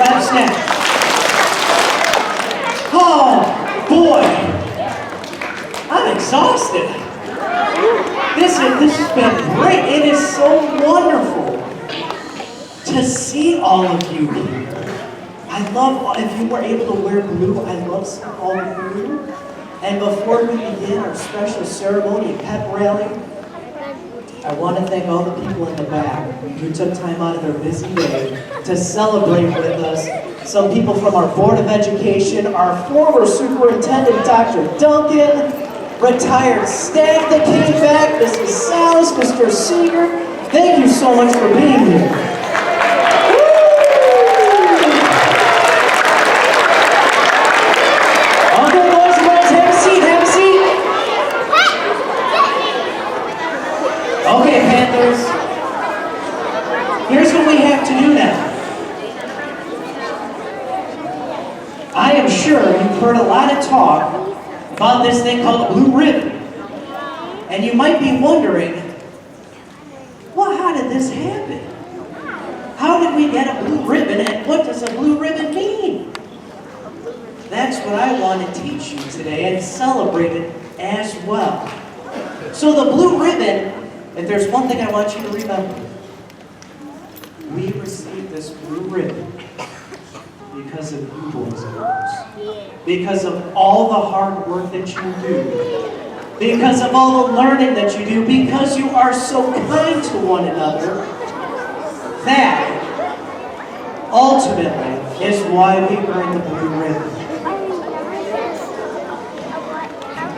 grab snacks. Oh, boy. I'm exhausted. This has been great. It is so wonderful to see all of you here. I love, if you were able to wear blue, I love seeing all of you. And before we begin our special ceremony and pep rally, I want to thank all the people in the back who took time out of their busy day to celebrate with us. Some people from our Board of Education, our former Superintendent, Dr. Duncan, retired staff that came back, Mrs. Salas, Mr. Seeger. Thank you so much for being here. Okay, Panthers, here's what we have to do now. I am sure you've heard a lot of talk about this thing called a blue ribbon. And you might be wondering, well, how did this happen? How did we get a blue ribbon, and what does a blue ribbon mean? That's what I want to teach you today and celebrate it as well. So the blue ribbon, if there's one thing I want you to remember, we received this blue ribbon because of you boys and girls. Because of all the hard work that you do. Because of all the learning that you do. Because you are so kind to one another. That, ultimately, is why we earn the blue ribbon.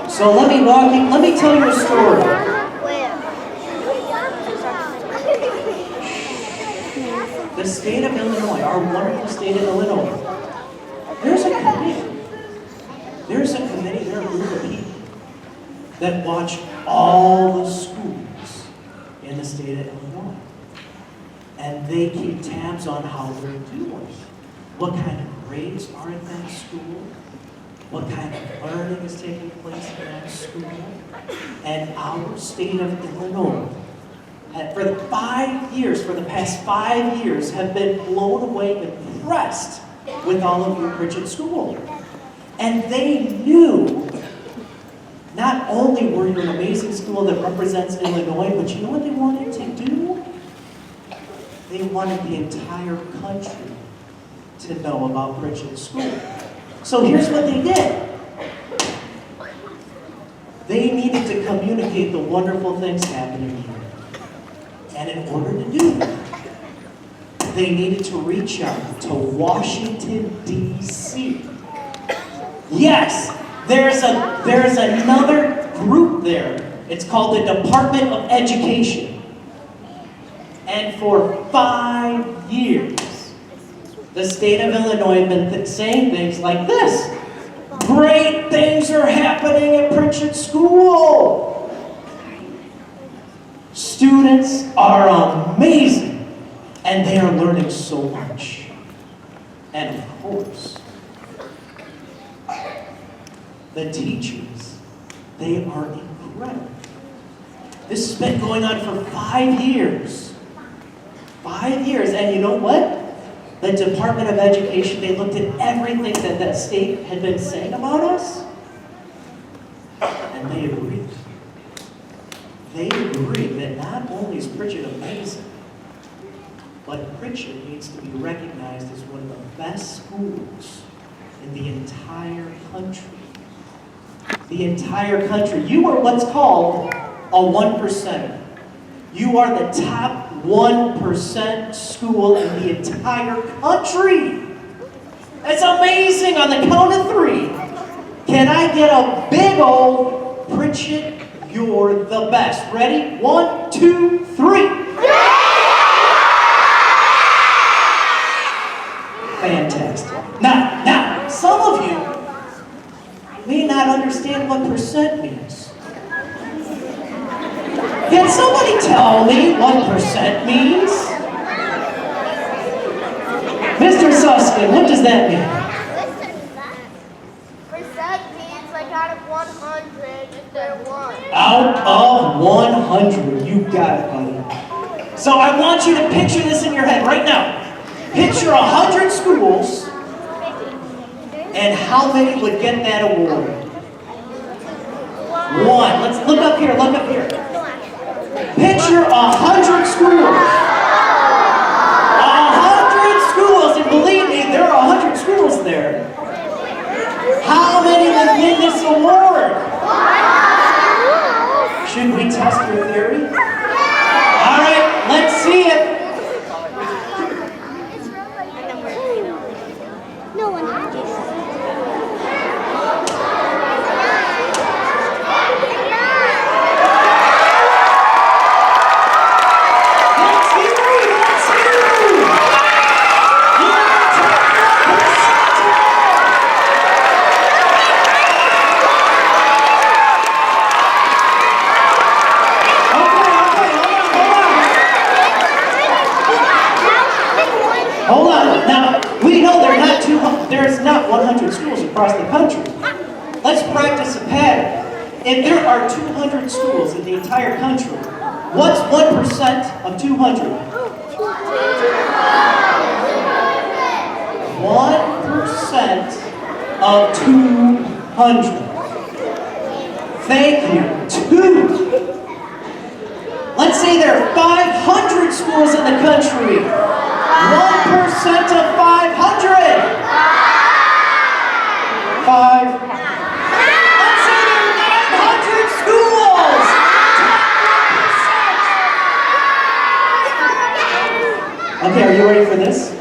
So let me tell you a story. The state of Illinois, our wonderful state of Illinois, there's a committee. There's a committee, there are a group of people that watch all the schools in the state of Illinois. And they keep tabs on how they're doing. What kind of grades are in that school? What kind of learning is taking place in that school? And our state of Illinois, for the past 5 years, have been blown away and impressed with all of your Pritchett School. And they knew, not only were you an amazing school that represents Illinois, but you know what they wanted to do? They wanted the entire country to know about Pritchett School. So here's what they did. They needed to communicate the wonderful things happening here. And in order to do that, they needed to reach out to Washington, D.C. Yes, there's another group there. It's called the Department of Education. And for 5 years, the state of Illinois has been saying things like this. Great things are happening at Pritchett School. Students are amazing, and they are learning so much. And of course, the teachers, they are incredible. This has been going on for 5 years. 5 years, and you know what? The Department of Education, they looked at everything that that state had been saying about us, and they agreed. They agree that not only is Pritchett amazing, but Pritchett needs to be recognized as one of the best schools in the entire country. The entire country. You are what's called a 1%. You are the top 1% school in the entire country. That's amazing. On the count of 3, can I get a big old Pritchett? You're the best. Ready? 1, 2, 3. Fantastic. Now, some of you may not understand what percent means. Can somebody tell me what percent means? Mr. Suskin, what does that mean? Out of 100. You got it, buddy. So I want you to picture this in your head right now. Picture 100 schools, and how many would get that award? One. Let's look up here, look up here. Picture 100 schools. 100 schools, and believe me, there are 100 schools there. How many would win this award? Should we test your theory? All right, let's see it. No one has Hold on. Now, we know there's not 100 schools across the country. Let's practice a pattern. If there are 200 schools in the entire country, what's 1% of 200? 1% of 200. Thank you. 2. Let's say there are 500 schools in the country. 1% of 500. 5. Let's say there are 900 schools. 10%. Okay, are you ready for this?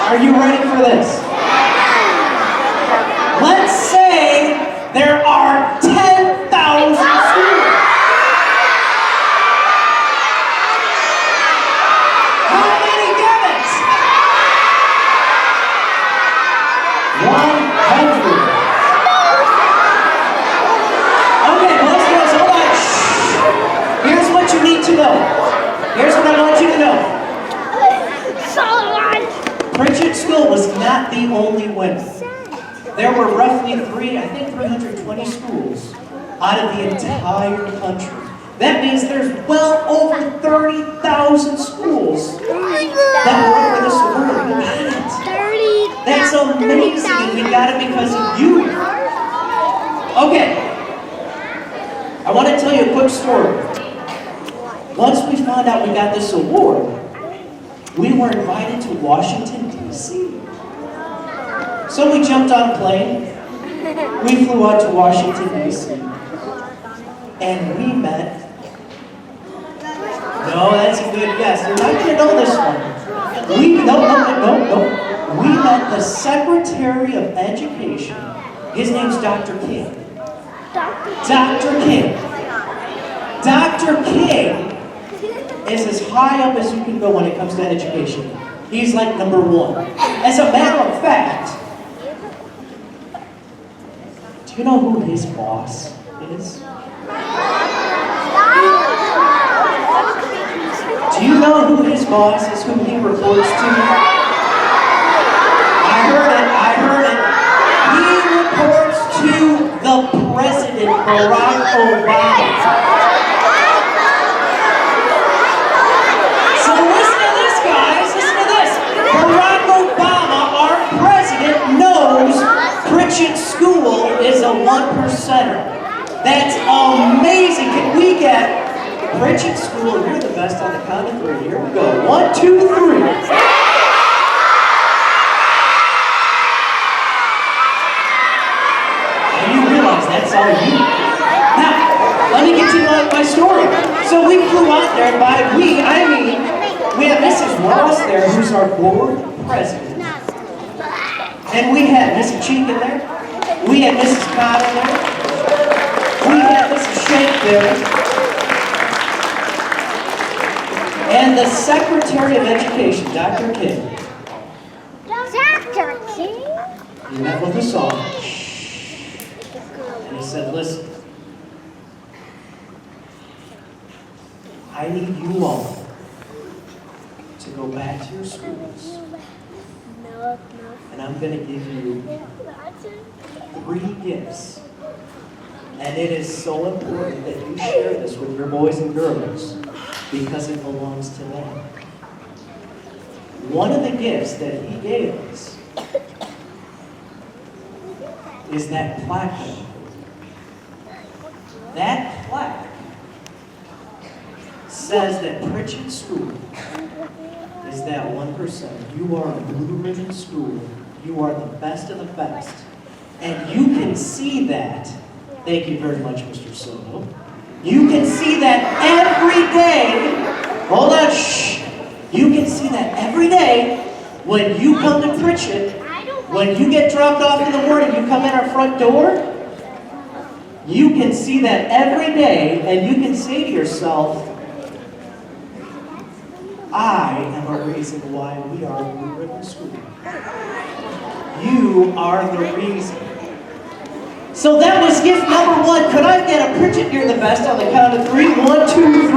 Are you ready for this? Let's say there are 10,000 schools. Here's what I want you to know. Pritchett School was not the only winner. There were roughly 320 schools out of the entire country. That means there's well over 30,000 schools that were up for this award. We got it. That's amazing. We got it because of you. Okay. I want to tell you a quick story. Once we found out we got this award, we were invited to Washington, D.C. So we jumped on a plane, we flew out to Washington, D.C. And we met, no, that's a good guess, you're not going to know this one. We met the Secretary of Education, his name's Dr. King. Dr. King. Dr. King is as high up as you can go when it comes to education. He's like number 1. As a matter of fact, do you know who his boss is? Do you know who his boss is, who he reports to? I heard it. He reports to the President, Barack Obama. Barack Obama, our president, knows Pritchett School is a 1%er. That's amazing. Can we get Pritchett School? You're the best on the count of 3. Here we go. 1, 2, 3. And you realize that's all you need. Now, let me get to my story. So we flew out there, and by we, I mean, we have Mrs. Ross there, who's our board president. And we had Mrs. Cheek in there. We had Mrs. Cobb in there. We had Mrs. Shank there. And the Secretary of Education, Dr. King. Dr. King? He met with us all. And he said, listen, I need you all to go back to your schools, and I'm going to give you 3 gifts. And it is so important that you share this with your boys and girls because it belongs to them. one of the gifts that he gave us is that plaque. That plaque says that Pritchett School is that 1%. You are a blue ribbon school. You are the best of the best. And you can see that. Thank you very much, Mr. Soto. You can see that every day. Hold on, shh. You can see that every day when you come to Pritchett, when you get dropped off in the morning, you come in our front door, you can see that every day, and you can say to yourself, I am a reason why we are a Blue Ribbon School. You are the reason. So that was gift number 1. Could I get a Pritchett You're the Best on the count of 3? 1, 2, 3.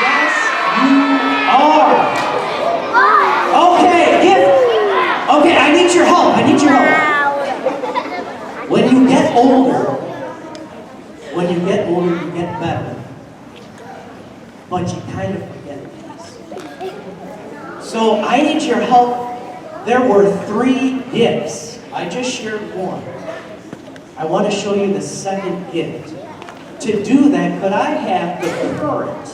Yes, you are. Okay, gift. Okay, I need your help. I need your help. When you get older, you get better. But you kind of forget things. So I need your help. There were 3 gifts. I just shared 1. I want to show you the second gift. To do that, could I have the current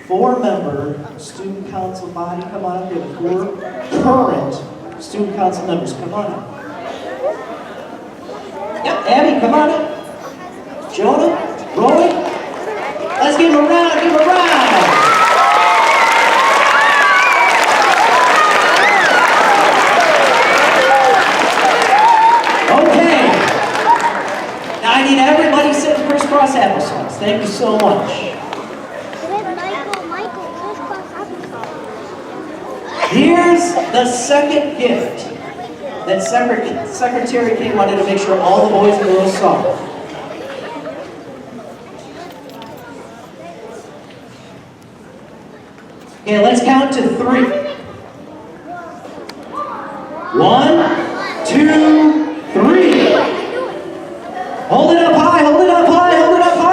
4-member student council body come on up? We have 4 current student council members. Come on up. Yep, Abby, come on up. Jonah, Roy. Let's give him a round, give him a round. Okay. Now I need everybody sitting crisscross applesauce. Thank you so much. Here's the second gift that Secretary King wanted to make sure all the boys and girls saw. Okay, let's count to 3. 1, 2, 3. Hold it up high, hold it up high, hold it up high.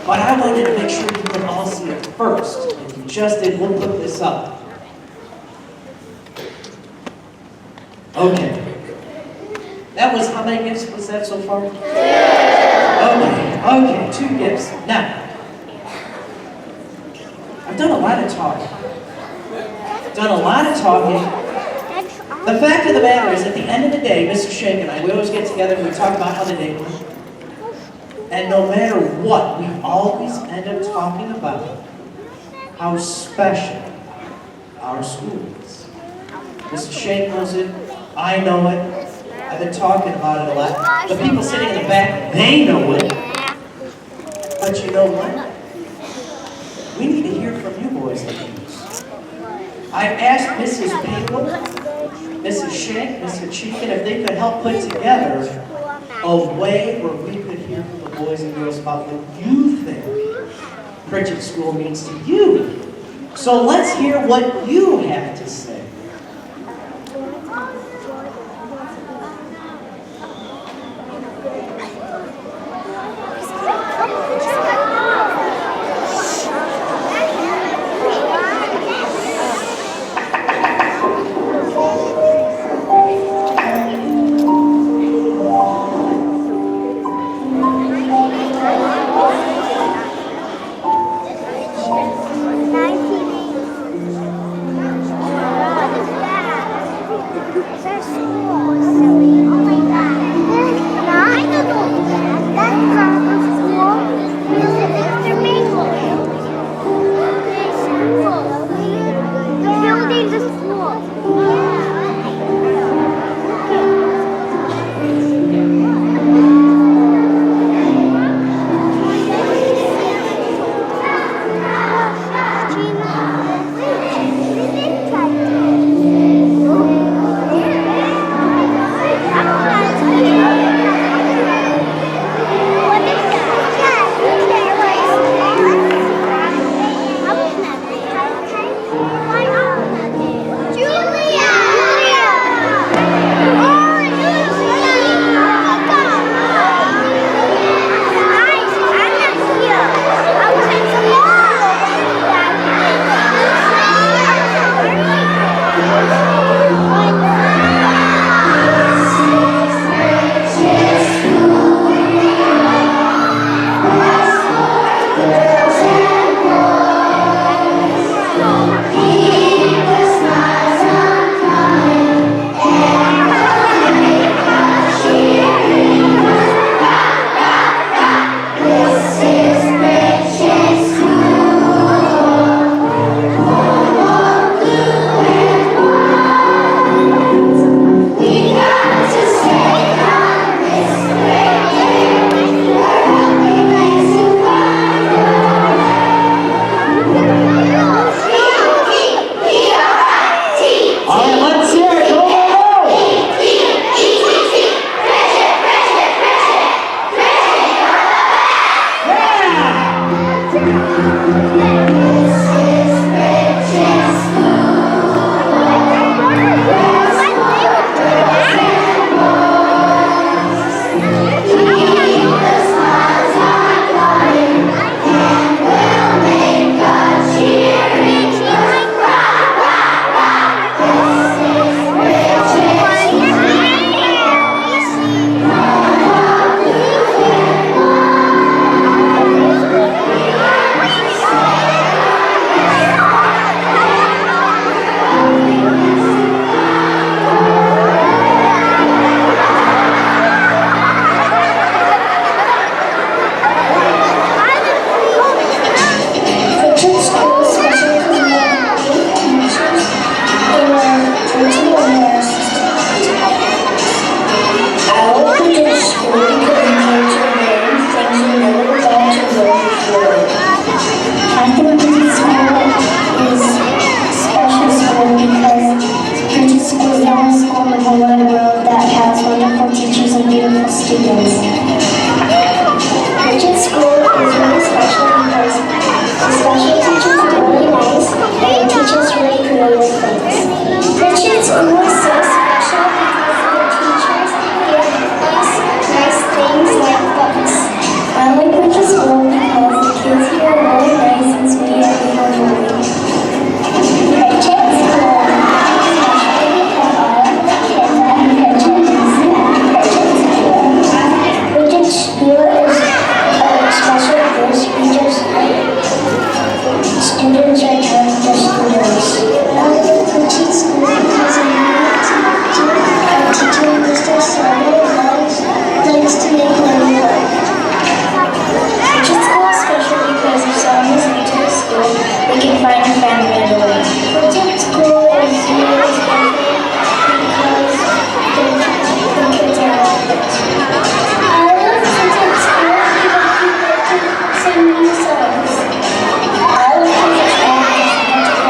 But I wanted to make sure you could all see it first. If you just did, we'll put this up. Okay. That was, how many gifts was that so far? 2. Okay, 2 gifts. Now, I've done a lot of talking. The fact of the matter is, at the end of the day, Mrs. Shank and I, we always get together and we talk about how the day went. And no matter what, we always end up talking about how special our school is. Mrs. Shank knows it. I know it. I've been talking about it a lot. The people sitting in the back, they know it. But you know what? We need to hear from you boys and girls. I've asked Mrs. Pingle, Mrs. Shank, Mr. Cheekin if they could help put together a way where we could hear from the boys and girls about what you think Pritchett School means to you. So let's hear what you have to say. and the students. I like the Pritchett school because I know our teacher, Mr. Summer, likes to make money. Pritchett school is special because if someone is new to the school, they can find a friend right away. Pritchett school is really special because the kids are like this. I love Pritchett school because people can sing new songs. I love Pritchett school because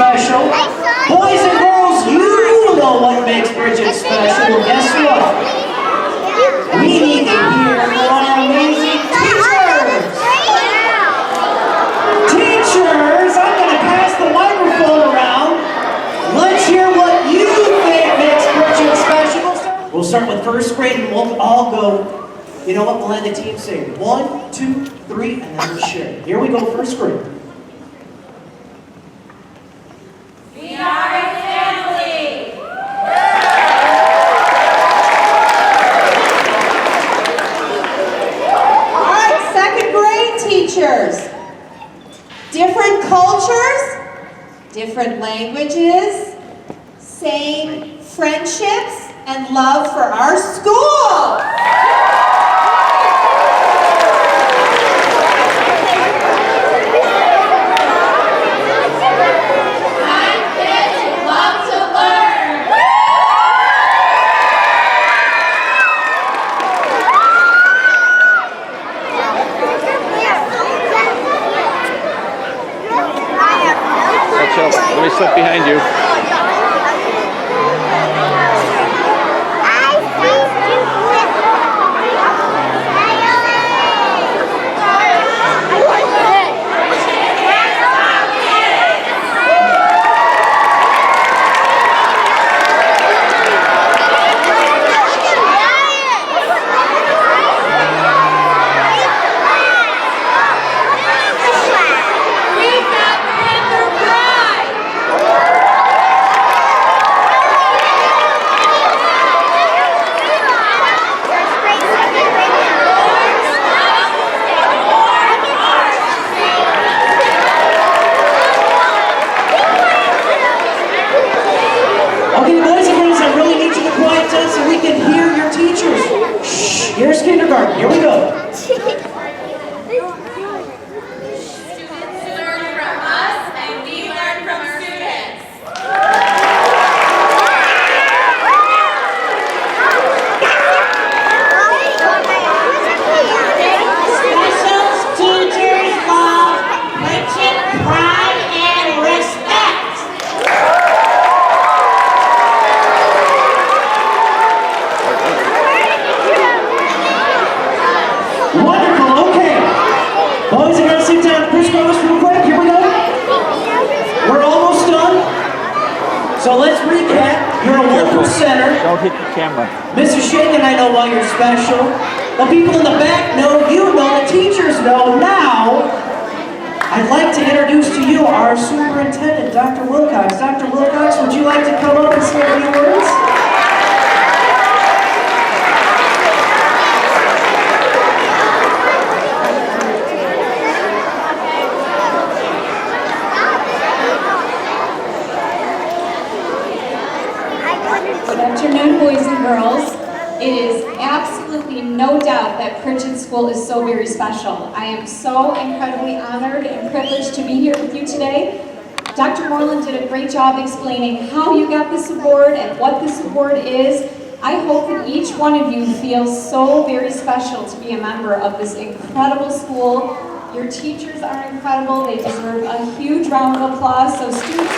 special. Boys and girls, you know what makes Pritchett special. Well, guess what? We need to hear from our amazing teachers. Teachers, I'm going to pass the microphone around. Let's hear what you think makes Pritchett special. We'll start with first grade and we'll all go, you know what, we'll have the team say 1, 2, 3, and then we'll share. Here we go, first grade. We are a family. All right, second grade teachers. Different cultures, different languages, same friendships and love for our school. Let me slip behind you. Here's kindergarten. Here we go. Students learn from us and we learn from our students. Special teachers love Pritchett pride and respect. Wonderful. Okay. Boys and girls, sit down. Crisscross real quick. Here we go. We're almost done. So let's recap. You're a local center. Don't hit the camera. Mrs. Shake and I know why you're special. The people in the back know, you know, the teachers know. Now, I'd like to introduce to you our superintendent, Dr. Wilcox. Dr. Wilcox, would you like to come up and say a few words? Good afternoon, boys and girls. It is absolutely no doubt that Pritchett School is so very special. I am so incredibly honored and privileged to be here with you today. Dr. Moreland did a great job explaining how you got this award and what this award is. I hope that each one of you feels so very special to be a member of this incredible school. Your teachers are incredible. They deserve a huge round of applause. So students,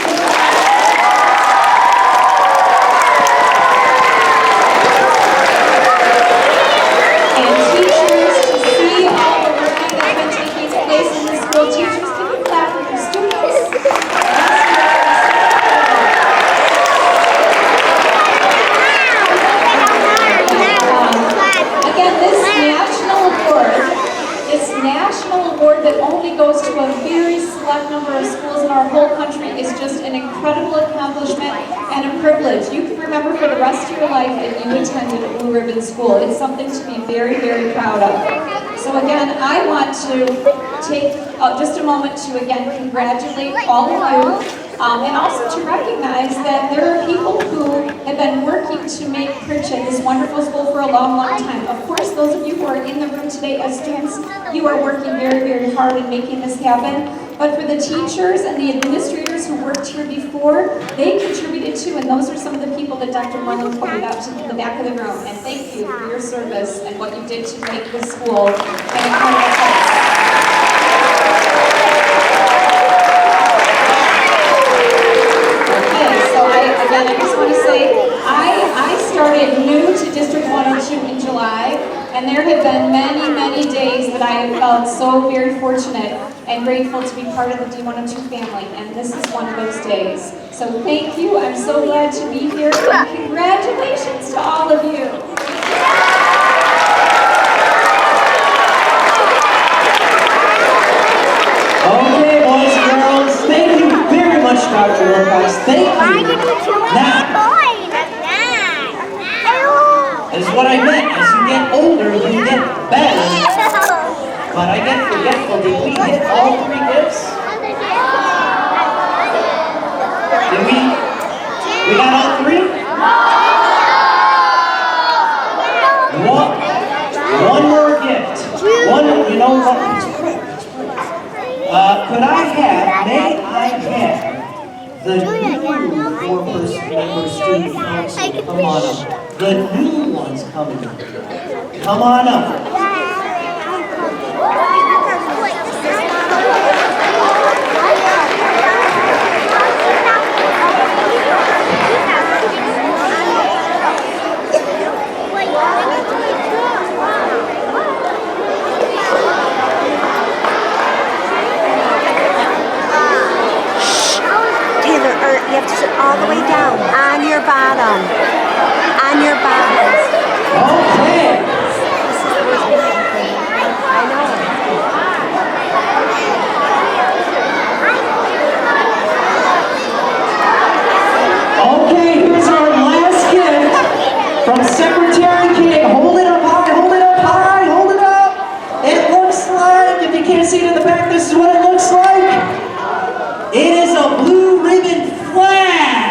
that only goes to a very select number of schools in our whole country is just an incredible accomplishment and a privilege. You can remember for the rest of your life that you attended a Blue Ribbon School. It's something to be very, very proud of. So again, I want to take just a moment to again congratulate all of you. And also to recognize that there are people who have been working to make Pritchett this wonderful school for a long, long time. Of course, those of you who are in the room today as students, you are working very, very hard in making this happen. But for the teachers and the administrators who worked here before, they contributed too, and those are some of the people that Dr. Moreland pointed out to in the back of the room. And thank you for your service and what you did to make this school an incredible place. so very fortunate and grateful to be part of the D102 family, and this is one of those days. So thank you, I'm so glad to be here, and congratulations to all of you. Okay, boys and girls, thank you very much, Dr. Wilcox. Thank you. Now, this is what I meant. As you get older, you get better. But I get forgetful. Did we hit all 3 gifts? Did we? We got all 3? One more gift. You know what? Could I have, may I have, the new 4-member student council come on up. The new ones coming up. Come on up. You have to sit all the way down, on your bottom. On your bottom. Okay. This is the worst thing. I know. Okay, here's our last gift from Secretary King. Hold it up high, hold it up high, hold it up. It looks like, if you can't see it in the back, this is what it looks like. It is a blue ribbon flag.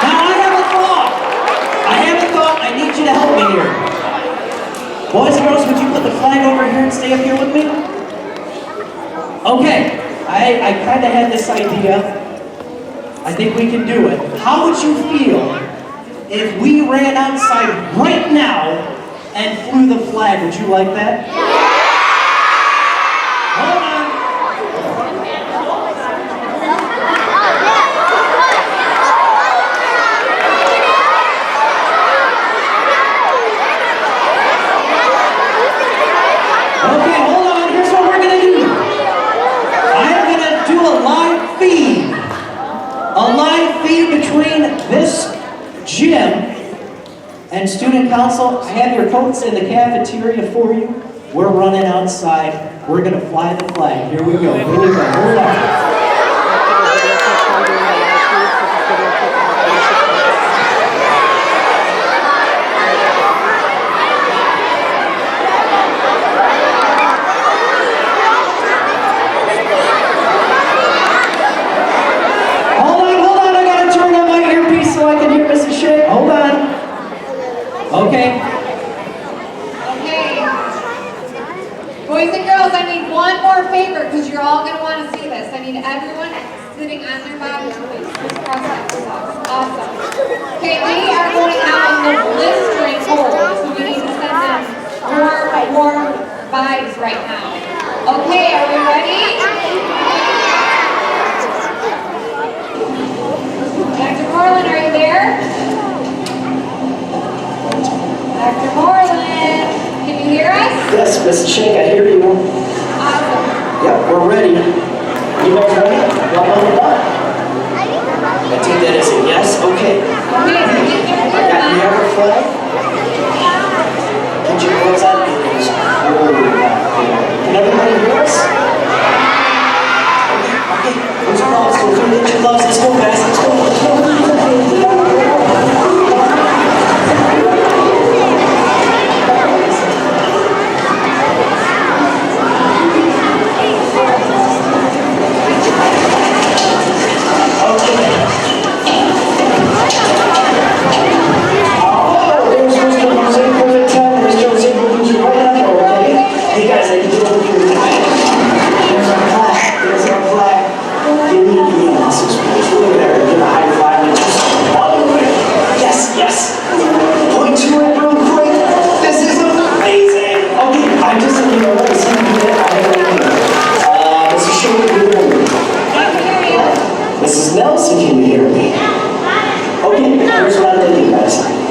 Now I have a thought. I need you to help me here. Boys and girls, would you put the flag over here and stay up here with me? Okay, I kind of had this idea. I think we can do it. How would you feel if we ran outside right now and flew the flag? Would you like that? Hold on. Okay, hold on. Here's what we're going to do. I'm going to do a live feed. A live feed between this gym and student council. I have your coats in the cafeteria for you. We're running outside. We're going to fly the flag. Here we go. Here we go. Hold on. Hold on. I got to turn on my earpiece so I can hear Mrs. Shea. Hold on. Okay. Okay. Boys and girls, I need one more favor because you're all going to want to see this. I need everyone sitting on their bottom to cross that box. Awesome. Okay, we are going out in the blistering cold, so we need to send them warm vibes right now. Okay, are we ready? Dr. Moreland, are you there? Dr. Moreland, can you hear us? Yes, Mrs. Shank, I hear you. Awesome. Yep, we're ready. You guys ready? Y'all on the button? I take that as a yes. Okay. Okay, so get your I got the other flag. Put your gloves on. Can everybody hear us? Okay. Put your gloves. Don't forget your gloves. Let's go, guys. Let's go. Let's go.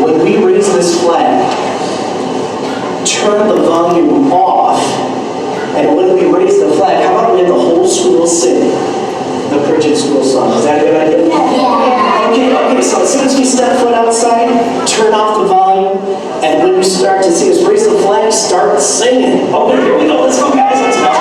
when we raise this flag, turn the volume off, and when we raise the flag, how about we have the whole school sing the Pritchett school song? Is that a good idea? Yeah. Okay, so as soon as we step foot outside, turn off the volume, and when you start to see us raise the flag, start singing. Okay, here we go, let's go guys, let's go.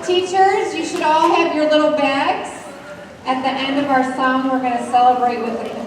Teachers, you should all have your little bags. At the end of our song, we're going to celebrate with the